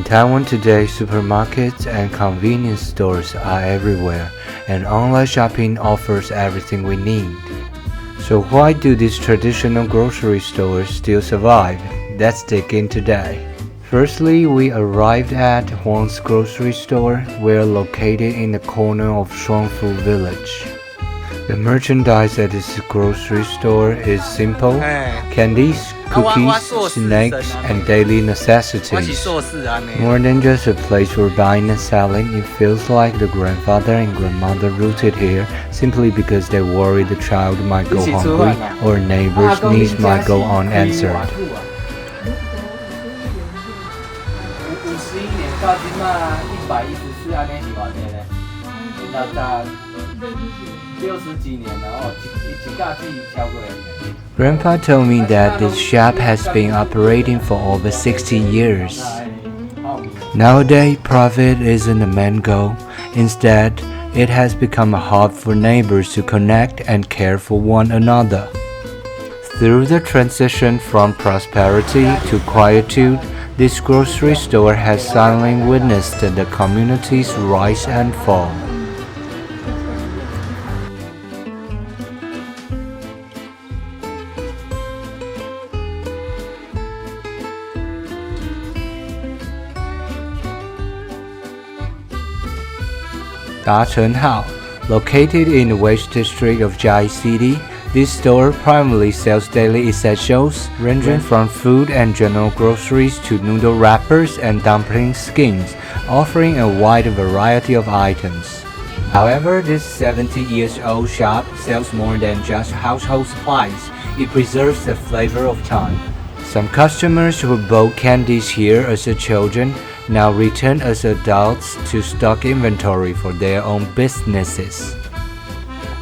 Taiwan today, supermarkets and convenience stores are everywhere, and online shopping offers everything we need. So why do these traditional grocery stores still survive? Let's dig in today. Firstly, we arrived at Huang's grocery store. We're located in the corner of Shuangfu Village. The merchandise at this grocery store is simple: candies, cookies, snacks, and daily necessities. More than just a place for buying and selling, it feels like the grandfather and grandmother rooted here simply because they worry the child might go hungry or neighbors' needs might go unanswered. Grandpa told me that this shop has been operating for over 60 years. Nowadays, profit isn't the main goal. Instead, it has become a hub for neighbors to connect and care for one another. Through the transition from prosperity to quietude, this grocery store has silently witnessed the community's rise and fall. Dacheng, located in the West District of Chiayi City, this store primarily sells daily essentials, ranging from food and general groceries to noodle wrappers and dumpling skins, offering a wide variety of items. However, this 70-year-old shop sells more than just household supplies. It preserves the flavor of time. Some customers who bought candies here as children now return as adults to stock inventory for their own businesses.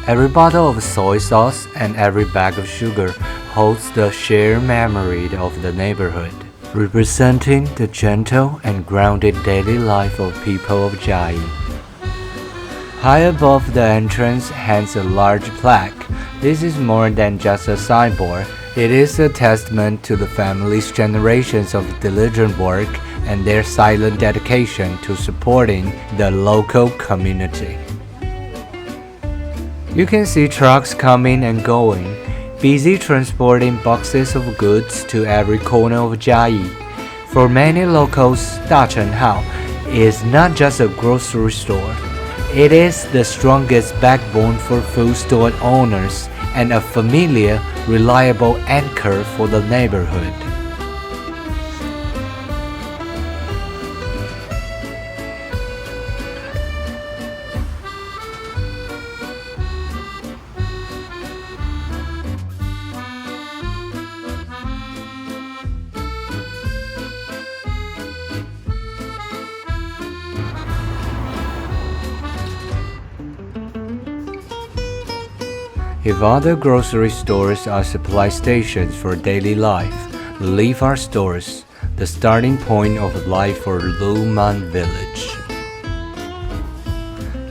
Every bottle of soy sauce and every bag of sugar holds the shared memory of the neighborhood, representing the gentle and grounded daily life of people of Chiayi. High above the entrance hangs a large plaque. This is more than just a signboard. It is a testament to the family's generations of diligent work and their silent dedication to supporting the local community. You can see trucks coming and going, busy transporting boxes of goods to every corner of Chiayi. For many locals, Dacheng is not just a grocery store. It is the strongest backbone for food store owners and a familiar, reliable anchor for the neighborhood. If other grocery stores are supply stations for daily life, leave our stores, the starting point of life for Luman Village.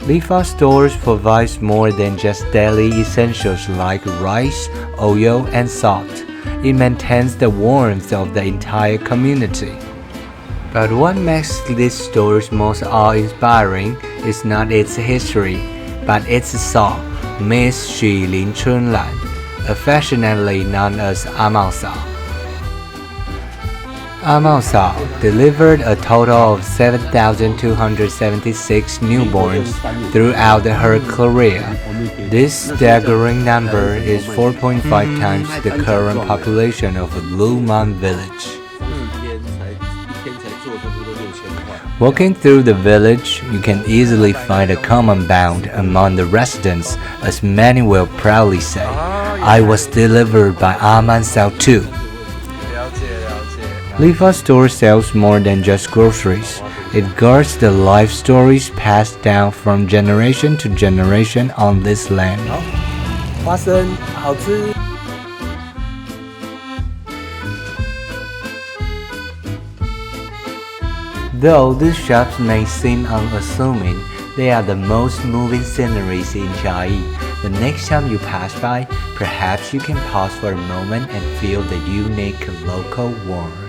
Lifa stores provides more than just daily essentials like rice, oil, and salt. It maintains the warmth of the entire community. But what makes these stores most awe-inspiring is not its history, but its soul. Miss Xu Lin Chunlan, affectionately known as Amao Sao. Amao Sao delivered a total of 7,276 newborns throughout her career. This staggering number is 4.5 times the current population of Luman Village. Walking through the village, you can easily find a common bond among the residents, as many will proudly say, "I was delivered by Aman Sao too." Lifa store sells more than just groceries. It guards the life stories passed down from generation to generation on this land. Though these shops may seem unassuming, they are the most moving sceneries in Chiayi. The next time you pass by, perhaps you can pause for a moment and feel the unique local warmth.